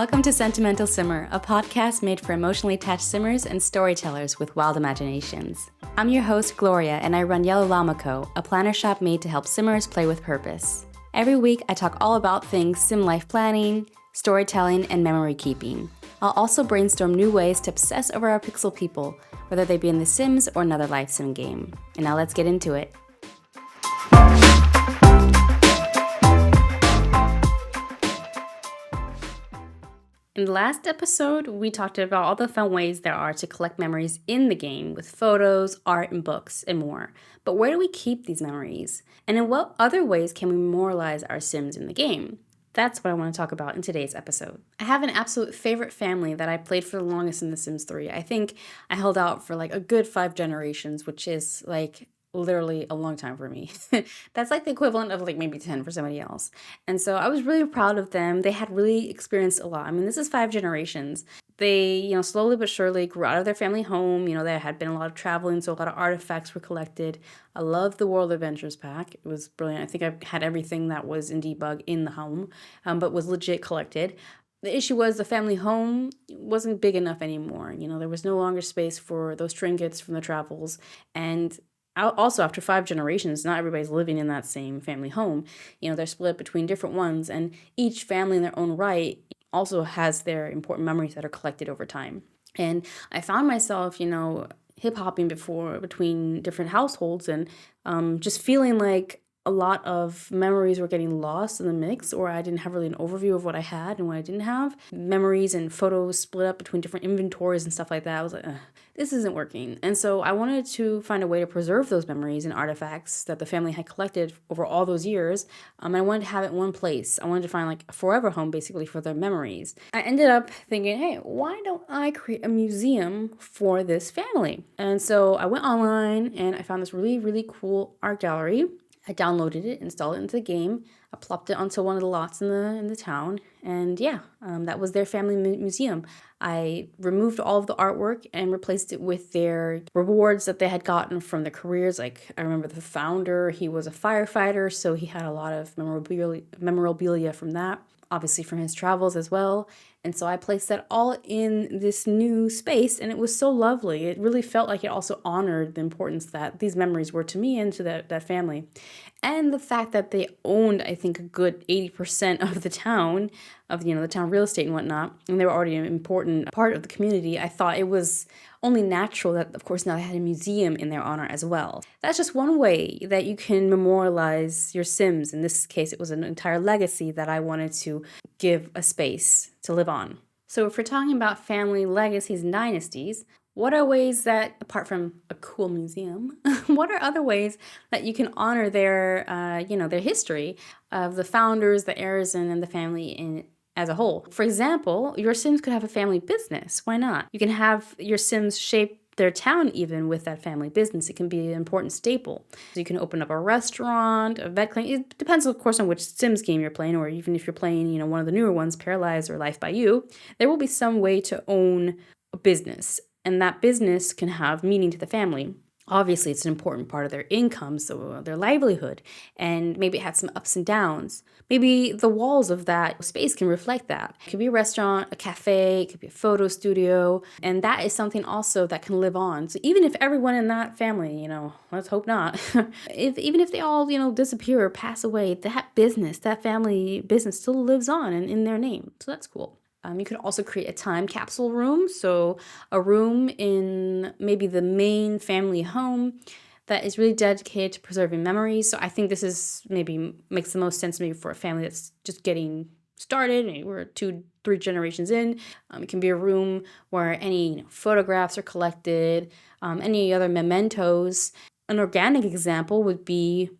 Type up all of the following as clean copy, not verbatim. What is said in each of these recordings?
Welcome to Sentimental Simmer, a podcast made for emotionally attached simmers and storytellers with wild imaginations. I'm your host, Gloria, and I run Yellow Llama Co., a planner shop made to help simmers play with purpose. Every week, I talk all about things sim life planning, storytelling, and memory keeping. I'll also brainstorm new ways to obsess over our pixel people, whether they be in The Sims or another life sim game. And now let's get into it. In the last episode, we talked about all the fun ways there are to collect memories in the game with photos, art, and books, and more. But where do we keep these memories? And in what other ways can we memorialize our Sims in the game? That's what I want to talk about in today's episode. I have an absolute favorite family that I played for the longest in The Sims 3. I think I held out for like a good 5 generations, which is like literally a long time for me. That's like the equivalent of like maybe 10 for somebody else. And so I was really proud of them. They had really experienced a lot. I mean, this is 5 generations. They, slowly but surely grew out of their family home. There had been a lot of traveling, so a lot of artifacts were collected. I loved the World Adventures pack. It was brilliant. I think I had everything that was in debug in the home, but was legit collected. The issue was the family home wasn't big enough anymore. There was no longer space for those trinkets from the travels. And also, after 5 generations, not everybody's living in that same family home. They're split between different ones, and each family in their own right also has their important memories that are collected over time. And I found myself, hip-hopping between different households and just feeling like a lot of memories were getting lost in the mix, or I didn't have really an overview of what I had and what I didn't have. Memories and photos split up between different inventories and stuff like that. I was like, this isn't working. And so I wanted to find a way to preserve those memories and artifacts that the family had collected over all those years. I wanted to have it in one place. I wanted to find like a forever home basically for their memories. I ended up thinking, hey, why don't I create a museum for this family? And so I went online and I found this really, really cool art gallery. I downloaded it, installed it into the game. I plopped it onto one of the lots in the town, and that was their family museum. I removed all of the artwork and replaced it with their rewards that they had gotten from their careers. Like, I remember the founder, he was a firefighter, so he had a lot of memorabilia from that, obviously from his travels as well. And so I placed that all in this new space, and it was so lovely. It really felt like it also honored the importance that these memories were to me and to that family. And the fact that they owned, I think, a good 80% of the town, the town real estate and whatnot, and they were already an important part of the community, I thought it was only natural that, of course, now they had a museum in their honor as well. That's just one way that you can memorialize your Sims. In this case, it was an entire legacy that I wanted to give a space to live on. So if we're talking about family legacies and dynasties, what are ways that, apart from a cool museum, what are other ways that you can honor their history of the founders, the heirs, and the family as a whole? For example, your Sims could have a family business. Why not? You can have your Sims shape their town even with that family business. It can be an important staple. So you can open up a restaurant, a vet clinic. It depends, of course, on which Sims game you're playing, or even if you're playing, one of the newer ones, Paralyzed or Life by You. There will be some way to own a business, and that business can have meaning to the family. Obviously, it's an important part of their income, so their livelihood, and maybe it had some ups and downs. Maybe the walls of that space can reflect that. It could be a restaurant, a cafe, it could be a photo studio, and that is something also that can live on. So even if everyone in that family, let's hope not, even if they all, disappear or pass away, that family business still lives on in their name. So that's cool. You could also create a time capsule room, so a room in maybe the main family home that is really dedicated to preserving memories. So I think this is maybe makes the most sense maybe for a family that's just getting started. Maybe we're 2-3 generations in. It can be a room where any photographs are collected, any other mementos. An organic example would be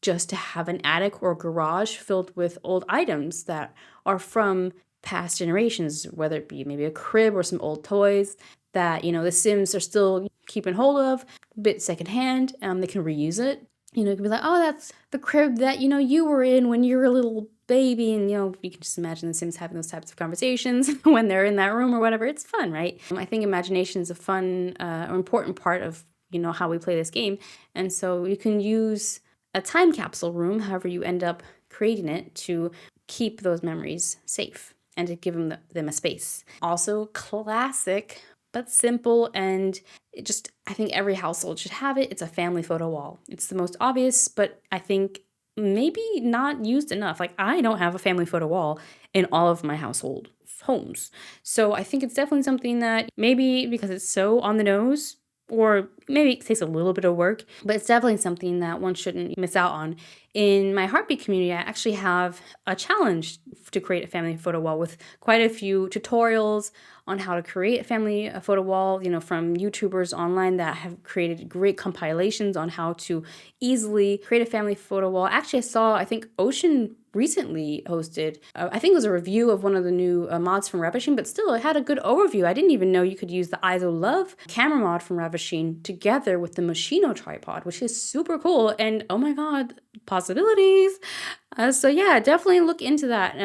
just to have an attic or garage filled with old items that are from past generations, whether it be maybe a crib or some old toys that, the Sims are still keeping hold of, a bit secondhand. They can reuse it. It can be like, oh, that's the crib that, you were in when you were a little baby. And, you can just imagine the Sims having those types of conversations when they're in that room or whatever. It's fun, right? I think imagination is a fun or important part of, how we play this game. And so you can use a time capsule room, however you end up creating it, to keep those memories safe. and to give them a space. Also, classic but simple, and I think every household should have it. It's a family photo wall. It's the most obvious, but I think maybe not used enough. Like, I don't have a family photo wall in all of my household homes. So I think it's definitely something that maybe because it's so on the nose, or maybe it takes a little bit of work, but it's definitely something that one shouldn't miss out on. In my Heartbeat community, I actually have a challenge to create a family photo wall with quite a few tutorials on how to create a family photo wall, from YouTubers online that have created great compilations on how to easily create a family photo wall. Actually, I think Ocean recently hosted, I think it was a review of one of the new mods from Ravishing, but still it had a good overview. I didn't even know you could use the ISO Love camera mod from Ravishing together with the Moschino tripod, which is super cool. And oh my God, possibilities. So yeah, definitely look into that.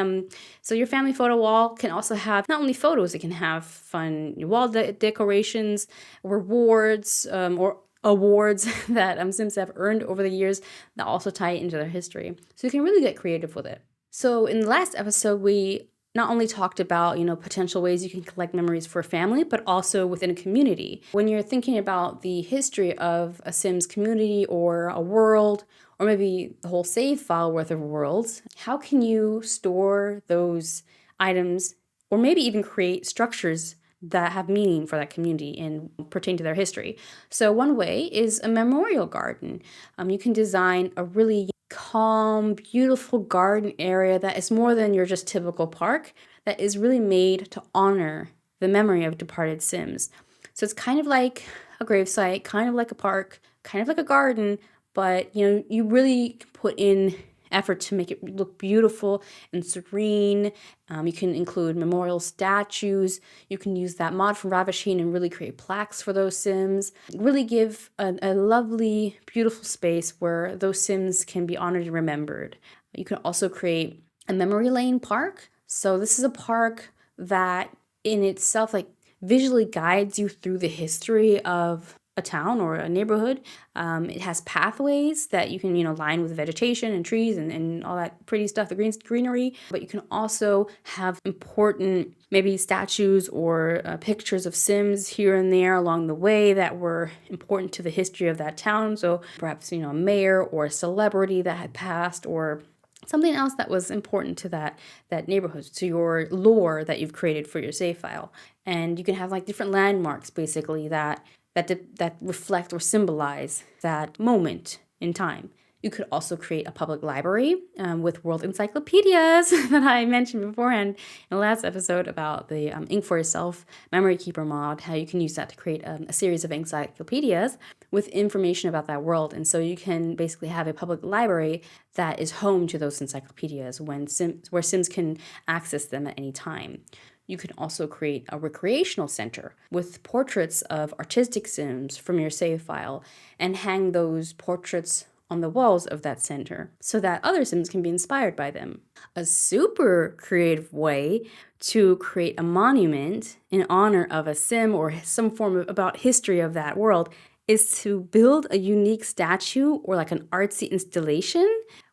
So your family photo wall can also have not only photos, it can have fun wall decorations, rewards, or awards that Sims have earned over the years that also tie into their history. So you can really get creative with it. So in the last episode, we not only talked about, potential ways you can collect memories for a family, but also within a community. When you're thinking about the history of a Sims community or a world, or maybe the whole save file worth of worlds, how can you store those items, or maybe even create structures that have meaning for that community and pertain to their history? So one way is a memorial garden. You can design a really calm, beautiful garden area that is more than your just typical park, that is really made to honor the memory of departed Sims. So it's kind of like a gravesite, kind of like a park, kind of like a garden, but you really put in effort to make it look beautiful and serene. You can include memorial statues. You can use that mod from Ravishing and really create plaques for those Sims. Really give a lovely, beautiful space where those Sims can be honored and remembered. You can also create a memory lane park. So this is a park that in itself visually guides you through the history of a town or a neighborhood. It has pathways that you can, line with vegetation and trees and all that pretty stuff, the greenery. But you can also have important maybe statues or pictures of Sims here and there along the way that were important to the history of that town. So perhaps, a mayor or a celebrity that had passed, or something else that was important to that neighborhood, to your lore that you've created for your save file. And you can have different landmarks basically that reflect or symbolize that moment in time. You could also create a public library with world encyclopedias that I mentioned beforehand in the last episode about the Ink for Yourself Memory Keeper mod, how you can use that to create a series of encyclopedias with information about that world. And so you can basically have a public library that is home to those encyclopedias where Sims can access them at any time. You can also create a recreational center with portraits of artistic Sims from your save file and hang those portraits on the walls of that center so that other Sims can be inspired by them. A super creative way to create a monument in honor of a Sim or some form of about history of that world is to build a unique statue or an artsy installation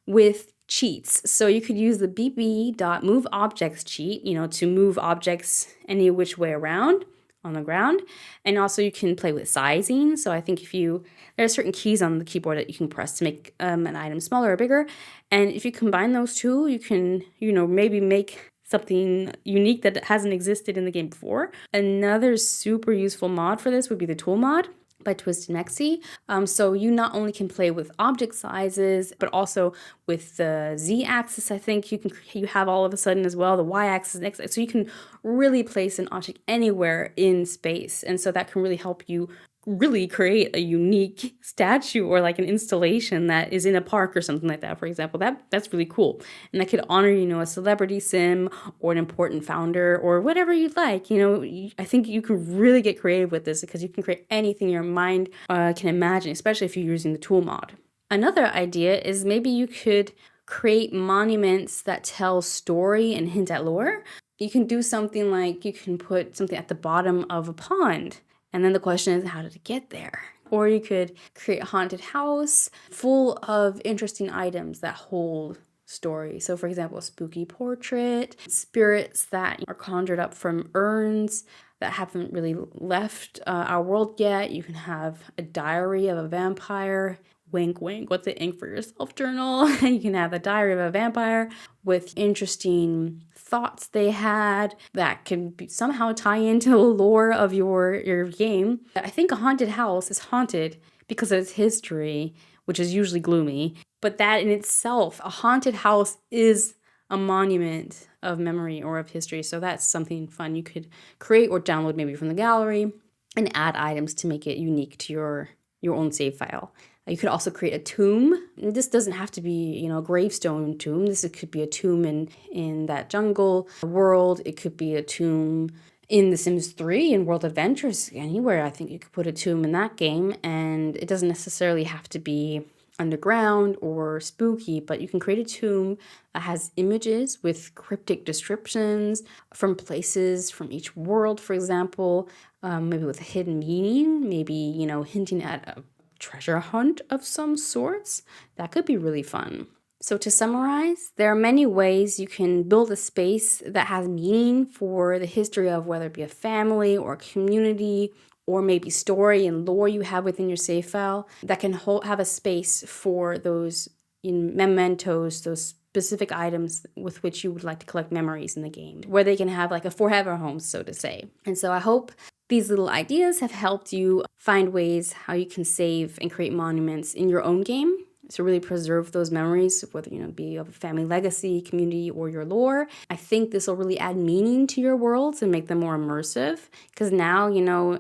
with cheats. So you could use the bb.moveObjects cheat, to move objects any which way around on the ground. And also you can play with sizing. So I think there are certain keys on the keyboard that you can press to make an item smaller or bigger. And if you combine those two, you can, maybe make something unique that hasn't existed in the game before. Another super useful mod for this would be the tool mod by Twisted Nexie. So you not only can play with object sizes, but also with the Z-axis. I think you have all of a sudden as well the Y-axis and X-axis. So you can really place an object anywhere in space, and so that can really help you really create a unique statue or an installation that is in a park or something like that, for example. That's really cool. And that could honor, a celebrity Sim or an important founder or whatever you'd like. I think you can really get creative with this because you can create anything your mind can imagine, especially if you're using the tool mod. Another idea is maybe you could create monuments that tell story and hint at lore. You can do something like you can put something at the bottom of a pond. And then the question is, how did it get there? Or you could create a haunted house full of interesting items that hold story. So, for example, a spooky portrait, spirits that are conjured up from urns that haven't really left our world yet. You can have a diary of a vampire. Wink, wink, what's the ink for yourself journal? You can have a diary of a vampire with interesting thoughts they had that can somehow tie into the lore of your game. I think a haunted house is haunted because of its history, which is usually gloomy. But that in itself, a haunted house is a monument of memory or of history. So that's something fun you could create or download maybe from the gallery and add items to make it unique to your own save file. You could also create a tomb. And this doesn't have to be, a gravestone tomb. This could be a tomb in that jungle world. It could be a tomb in The Sims 3 and World Adventures. Anywhere, I think you could put a tomb in that game. And it doesn't necessarily have to be underground or spooky, but you can create a tomb that has images with cryptic descriptions from places from each world, for example, maybe with a hidden meaning, maybe, hinting at a treasure hunt of some sorts. That could be really fun. So to summarize, there are many ways you can build a space that has meaning for the history of whether it be a family or a community or maybe story and lore you have within your save file that can have a space for those mementos, those specific items with which you would like to collect memories in the game, where they can have like a forever home, so to say. And so I hope these little ideas have helped you find ways how you can save and create monuments in your own game to really preserve those memories, whether be of a family legacy, community, or your lore. I think this will really add meaning to your worlds and make them more immersive, because now,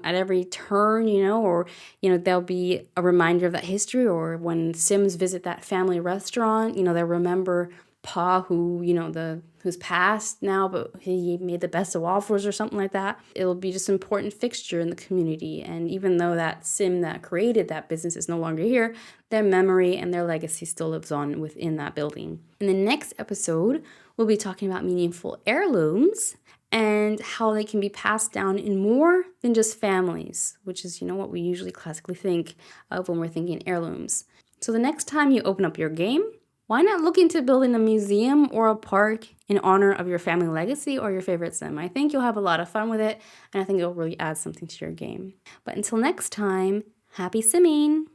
at every turn, or there'll be a reminder of that history, or when Sims visit that family restaurant, they'll remember Pa, who's passed now, but he made the best of waffles or something like that. It'll be just an important fixture in the community. And even though that Sim that created that business is no longer here, their memory and their legacy still lives on within that building. In the next episode, we'll be talking about meaningful heirlooms and how they can be passed down in more than just families, which is, what we usually classically think of when we're thinking heirlooms. So the next time you open up your game, why not look into building a museum or a park in honor of your family legacy or your favorite Sim? I think you'll have a lot of fun with it, and I think it'll really add something to your game. But until next time, happy simming!